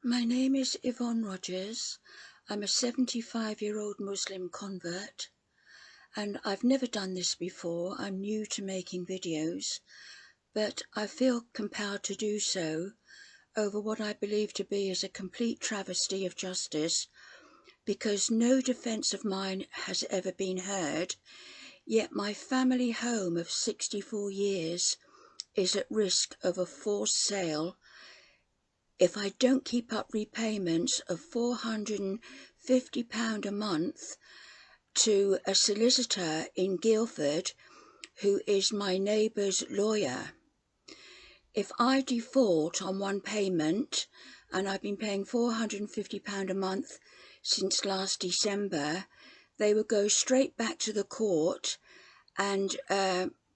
My name is Yvonne Rogers. I'm a 75-year-old Muslim convert, and I've never done this before. I'm new to making videos, but I feel compelled to do so over what I believe to be is a complete travesty of justice, because no defence of mine has ever been heard, yet my family home of 64 years is at risk of a forced sale if I don't keep up repayments of £450 a month to a solicitor in Guildford who is my neighbour's lawyer. If I default on one payment, and I've been paying £450 a month since last December, they will go straight back to the court and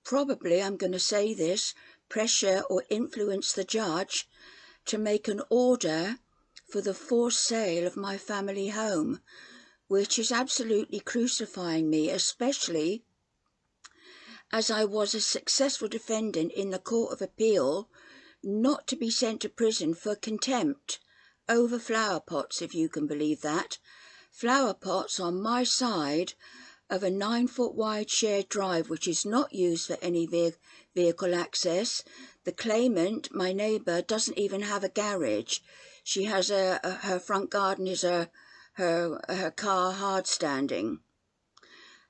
probably, I'm going to say this, pressure or influence the judge to make an order for the forced sale of my family home, which is absolutely crucifying me, especially as I was a successful defendant in the Court of Appeal, not to be sent to prison for contempt over flower pots, if you can believe that. Flower pots on my side of a 9-foot wide shared drive, which is not used for any vehicle access. The claimant, my neighbour, doesn't even have a garage. She has her front garden is her car hard standing.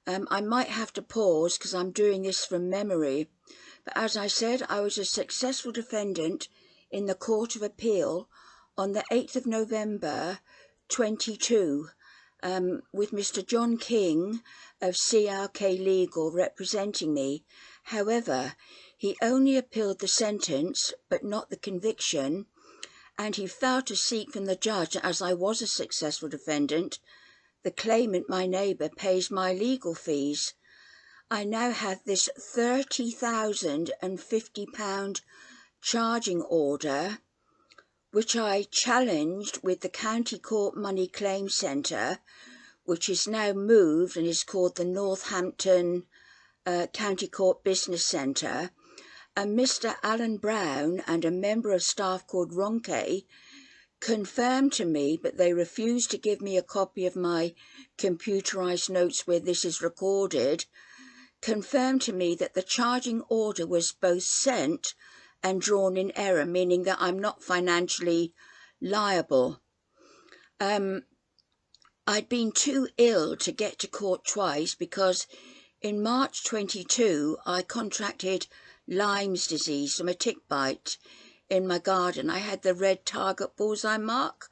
I might have to pause because I'm doing this from memory, but as I said, I was a successful defendant in the Court of Appeal on the 8th of November 22, with Mr. John King of CRK Legal representing me. However, he only appealed the sentence but not the conviction, and he failed to seek from the judge, as I was a successful defendant, the claimant, my neighbour, pays my legal fees. I now have this £30,050 charging order, which I challenged with the County Court Money Claim Centre, which is now moved and is called the Northampton County Court Business Centre. And Mr. Alan Brown and a member of staff called Ronke confirmed to me, but they refused to give me a copy of my computerised notes where this is recorded, confirmed to me that the charging order was both sent and drawn in error, meaning that I'm not financially liable. I'd been too ill to get to court twice because in March 22 I contracted Lyme's disease from a tick bite in my garden. I had the red target bullseye mark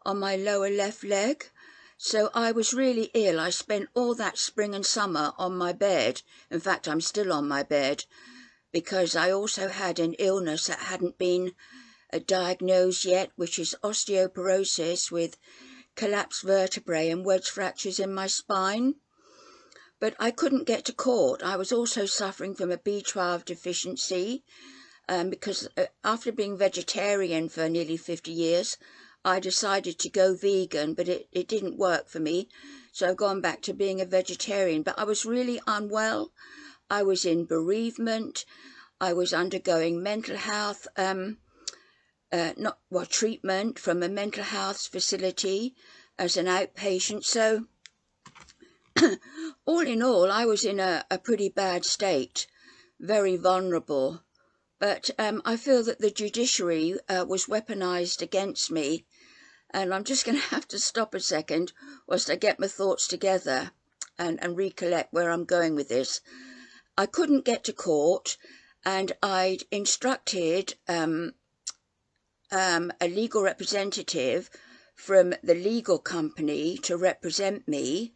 on my lower left leg. So I was really ill. I spent all that spring and summer on my bed. In fact, I'm still on my bed because I also had an illness that hadn't been diagnosed yet, which is osteoporosis with collapsed vertebrae and wedge fractures in my spine. But I couldn't get to court. I was also suffering from a B12 deficiency because after being vegetarian for nearly 50 years, I decided to go vegan, but it didn't work for me. So I've gone back to being a vegetarian. But I was really unwell. I was in bereavement. I was undergoing mental health, treatment from a mental health facility as an outpatient. So all in all, I was in a pretty bad state, very vulnerable. But I feel that the judiciary was weaponised against me, and I'm just going to have to stop a second whilst I get my thoughts together and recollect where I'm going with this. I couldn't get to court, and I'd instructed a legal representative from the legal company to represent me.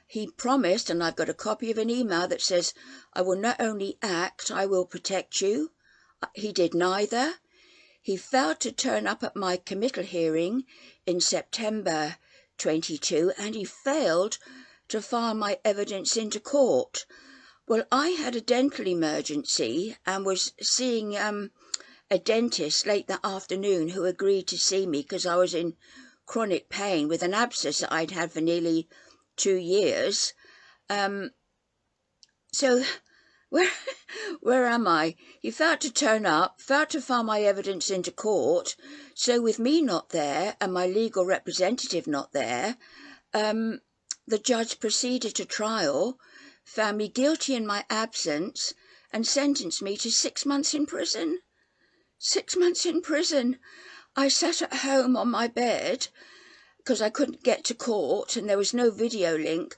He promised, and I've got a copy of an email that says, I will not only act, I will protect you. He did neither. He failed to turn up at my committal hearing in September 22, and he failed to file my evidence into court. Well, I had a dental emergency and was seeing a dentist late that afternoon who agreed to see me because I was in chronic pain with an abscess that I'd had for nearly 2 years. So Where, where am I? He failed to turn up, failed to file my evidence into court. So with me not there and my legal representative not there, the judge proceeded to trial, found me guilty in my absence, and sentenced me to 6 months in prison. 6 months in prison. I sat at home on my bed because I couldn't get to court and there was no video link,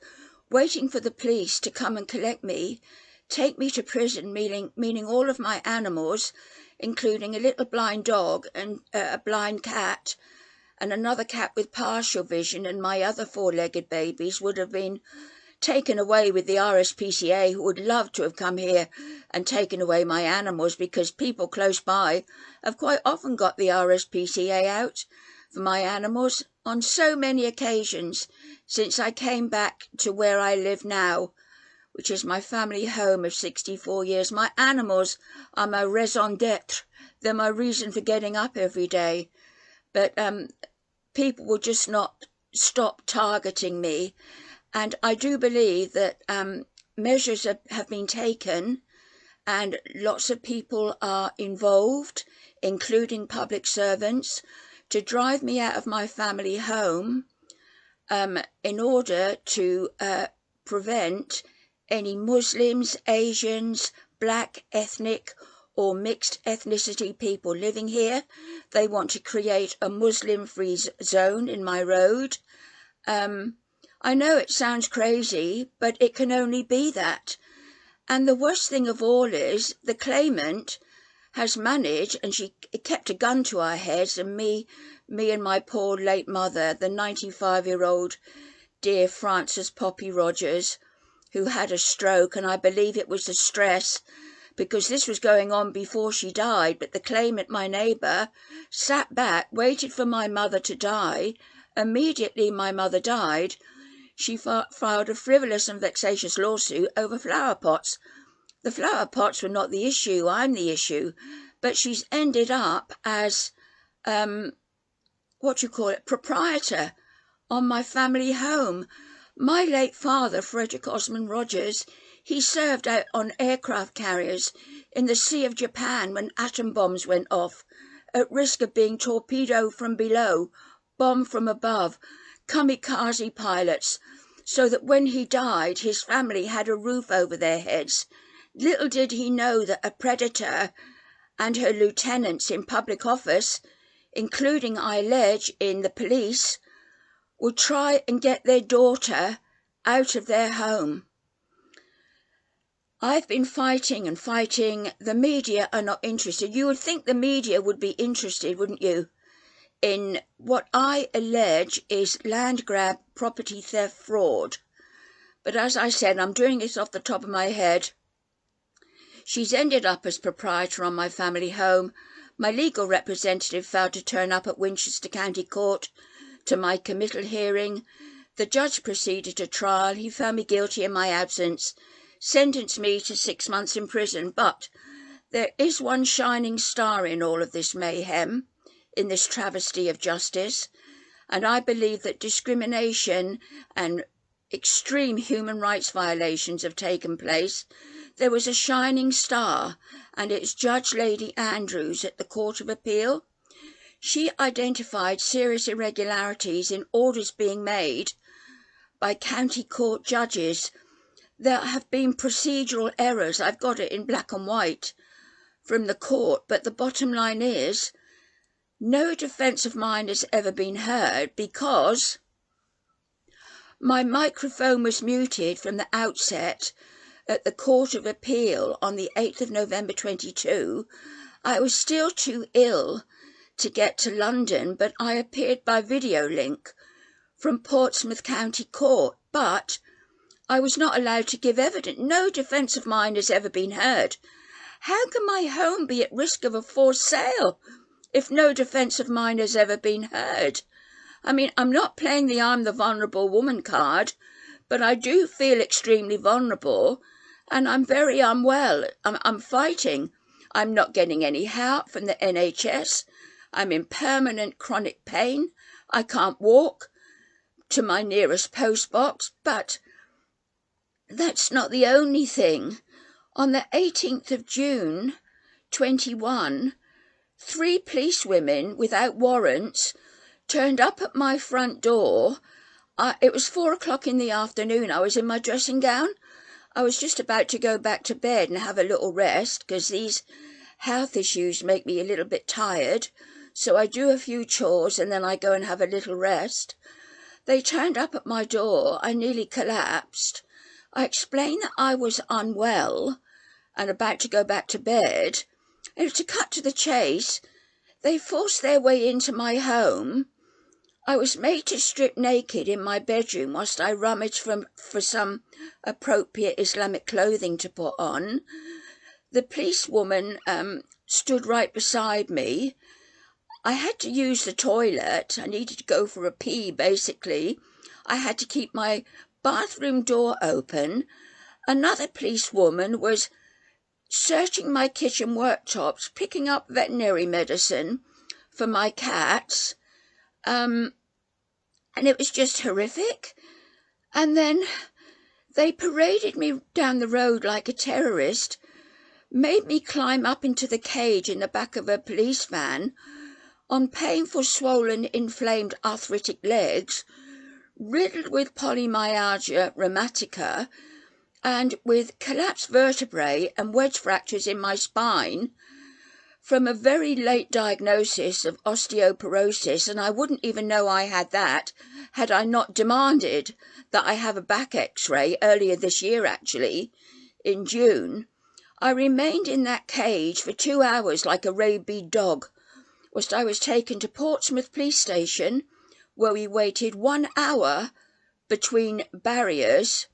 waiting for the police to come and collect me, take me to prison, meaning all of my animals, including a little blind dog and a blind cat and another cat with partial vision, and my other 4-legged babies would have been taken away with the RSPCA, who would love to have come here and taken away my animals, because people close by have quite often got the RSPCA out for my animals on so many occasions since I came back to where I live now, which is my family home of 64 years. My animals are my raison d'etre. They're my reason for getting up every day. But people will just not stop targeting me. And I do believe that measures have been taken and lots of people are involved, including public servants, to drive me out of my family home in order to prevent any Muslims, Asians, black, ethnic or mixed ethnicity people living here. They want to create a Muslim-free zone in my road. I know it sounds crazy, but it can only be that. And the worst thing of all is the claimant has managed, and she kept a gun to our heads, and me and my poor late mother, the 95-year-old dear Frances Poppy Rogers, who had a stroke, and I believe it was the stress, because this was going on before she died. But the claimant, my neighbour, sat back, waited for my mother to die. Immediately my mother died, she filed a frivolous and vexatious lawsuit over flower pots. The flower pots were not the issue, I'm the issue. But she's ended up as, proprietor on my family home. My late father, Frederick Osmond Rogers, he served out on aircraft carriers in the Sea of Japan when atom bombs went off, at risk of being torpedoed from below, bombed from above, kamikaze pilots, so that when he died, his family had a roof over their heads. Little did he know that a predator and her lieutenants in public office, including I allege in the police, would try and get their daughter out of their home. I've been fighting and fighting. The media are not interested. You would think the media would be interested, wouldn't you, in what I allege is land grab, property theft, fraud. But as I said, I'm doing this off the top of my head. She's ended up as proprietor on my family home. My legal representative failed to turn up at Winchester County Court to my committal hearing. The judge proceeded to trial. He found me guilty in my absence, sentenced me to 6 months in prison. But there is one shining star in all of this mayhem, in this travesty of justice, and I believe that discrimination and extreme human rights violations have taken place. There was a shining star, and it's Judge Lady Andrews at the Court of Appeal. She identified serious irregularities in orders being made by county court judges. There have been procedural errors, I've got it in black and white from the court, but the bottom line is no defence of mine has ever been heard because my microphone was muted from the outset at the Court of Appeal on the 8th of November 22. I was still too ill to get to London, but I appeared by video link from Portsmouth County Court, but I was not allowed to give evidence. No defence of mine has ever been heard. How can my home be at risk of a forced sale if no defence of mine has ever been heard? I mean, I'm not playing the I'm the vulnerable woman card, but I do feel extremely vulnerable and I'm very unwell. I'm fighting. I'm not getting any help from the NHS. I'm in permanent chronic pain. I can't walk to my nearest post box, but that's not the only thing. On the 18th of June 21, 3 policewomen without warrants turned up at my front door. It was 4 o'clock in the afternoon. I was in my dressing gown. I was just about to go back to bed and have a little rest because these health issues make me a little bit tired. So I do a few chores and then I go and have a little rest. They turned up at my door. I nearly collapsed. I explained that I was unwell and about to go back to bed. And to cut to the chase, they forced their way into my home. I was made to strip naked in my bedroom whilst I rummaged for some appropriate Islamic clothing to put on. The policewoman stood right beside me. I had to use the toilet. I needed to go for a pee, basically. I had to keep my bathroom door open. Another policewoman was searching my kitchen worktops, picking up veterinary medicine for my cats. And it was just horrific. And then they paraded me down the road like a terrorist, made me climb up into the cage in the back of a police van on painful, swollen, inflamed arthritic legs, riddled with polymyalgia rheumatica, and with collapsed vertebrae and wedge fractures in my spine from a very late diagnosis of osteoporosis, and I wouldn't even know I had that had I not demanded that I have a back x-ray earlier this year, actually, in June. I remained in that cage for 2 hours like a rabid dog, whilst I was taken to Portsmouth Police Station, where we waited 1 hour between barriers,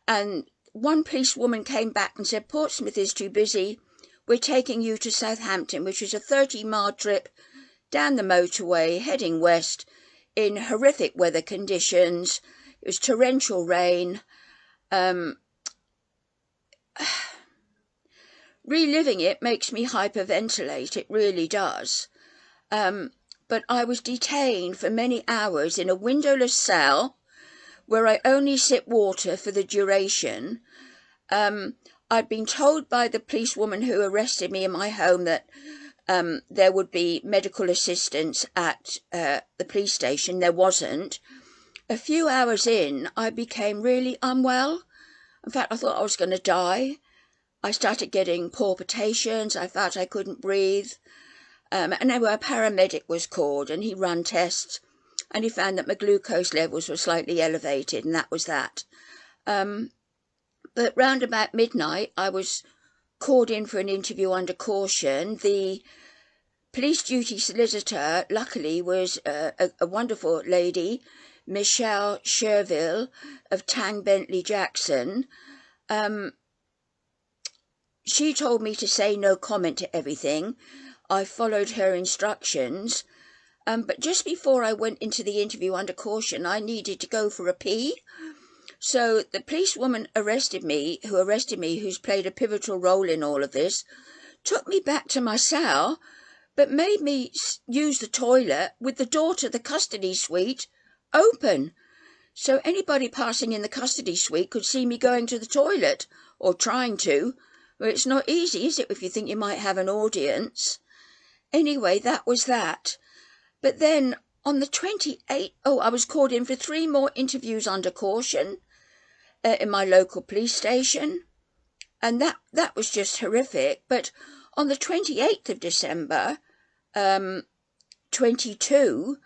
and one policewoman came back and said, "Portsmouth is too busy. We're taking you to Southampton," which was a 30-mile trip down the motorway, heading west in horrific weather conditions. It was torrential rain. Reliving it makes me hyperventilate. It really does. But I was detained for many hours in a windowless cell where I only sip water for the duration. I'd been told by the policewoman who arrested me in my home that there would be medical assistance at the police station. There wasn't. A few hours in, I became really unwell. In fact, I thought I was going to die. I started getting palpitations. I felt I couldn't breathe. And then a paramedic was called and he ran tests and he found that my glucose levels were slightly elevated, and that was that. But round about midnight, I was called in for an interview under caution. The police duty solicitor, luckily, was a wonderful lady, Michelle Sherville of Tang Bentley Jackson. She told me to say no comment to everything. I followed her instructions. But just before I went into the interview under caution, I needed to go for a pee. So the policewoman who arrested me, who's played a pivotal role in all of this, took me back to my cell, but made me use the toilet with the door to the custody suite open. So anybody passing in the custody suite could see me going to the toilet, or trying to. Well, it's not easy, is it, if you think you might have an audience? Anyway, that was that. But then on the 28th, I was called in for 3 more interviews under caution in my local police station. And that was just horrific. But on the 28th of December, 22,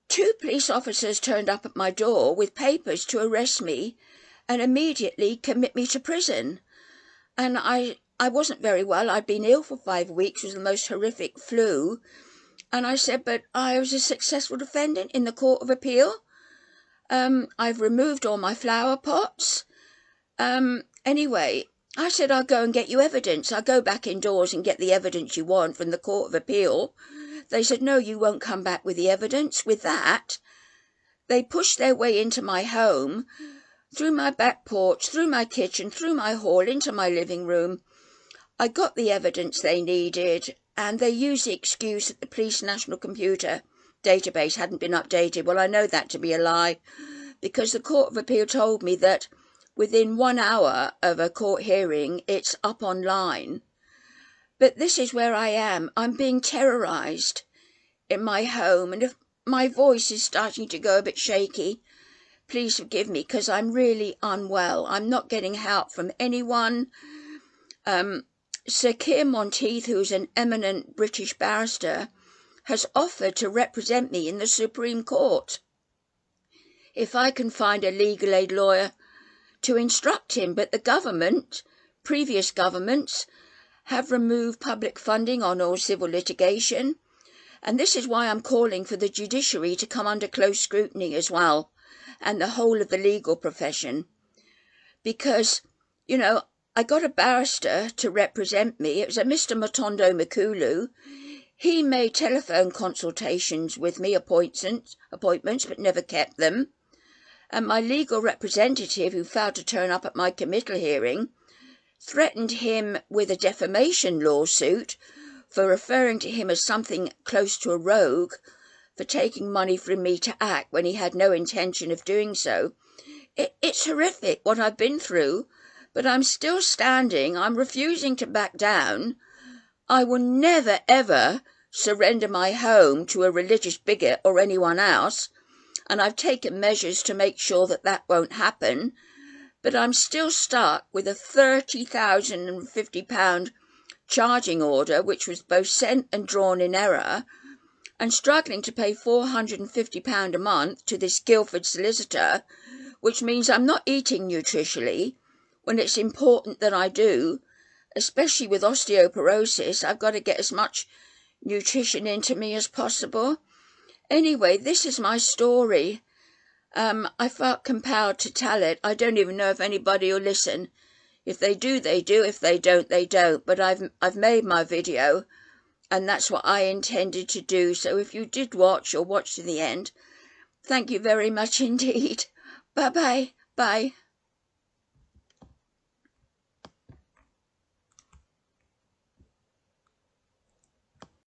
2 police officers turned up at my door with papers to arrest me and immediately commit me to prison. And I wasn't very well. I'd been ill for 5 weeks. It was the most horrific flu. And I said, but I was a successful defendant in the Court of Appeal. I've removed all my flower pots. Anyway, I said, I'll go and get you evidence. I'll go back indoors and get the evidence you want from the Court of Appeal. They said, no, you won't come back with the evidence. With that, they pushed their way into my home, through my back porch, through my kitchen, through my hall, into my living room. I got the evidence they needed, and they used the excuse that the Police National Computer database hadn't been updated. Well, I know that to be a lie, because the Court of Appeal told me that within 1 hour of a court hearing, it's up online. But this is where I am. I'm being terrorised in my home, and if my voice is starting to go a bit shaky, please forgive me, because I'm really unwell. I'm not getting help from anyone. Sir Keir Monteith, who's an eminent British barrister, has offered to represent me in the Supreme Court if I can find a legal aid lawyer to instruct him. But the government, previous governments, have removed public funding on all civil litigation, and this is why I'm calling for the judiciary to come under close scrutiny as well, and the whole of the legal profession. Because, you know, I got a barrister to represent me. It was a Mr. Motondo Makulu. He made telephone consultations with me, appointments, but never kept them. And my legal representative, who failed to turn up at my committal hearing, threatened him with a defamation lawsuit for referring to him as something close to a rogue, for taking money from me to act when he had no intention of doing so. It's horrific what I've been through, but I'm still standing. I'm refusing to back down. I will never, ever surrender my home to a religious bigot or anyone else, and I've taken measures to make sure that that won't happen. But I'm still stuck with a £30,050 charging order, which was both sent and drawn in error, and struggling to pay £450 a month to this Guildford solicitor, which means I'm not eating nutritionally when it's important that I do. Especially with osteoporosis, I've got to get as much nutrition into me as possible. Anyway, this is my story. I felt compelled to tell it. I don't even know if anybody will listen. If they do, they do. If they don't, they don't. But I've made my video, and that's what I intended to do. So if you did watch or watch to the end, thank you very much indeed. Bye-bye. Bye.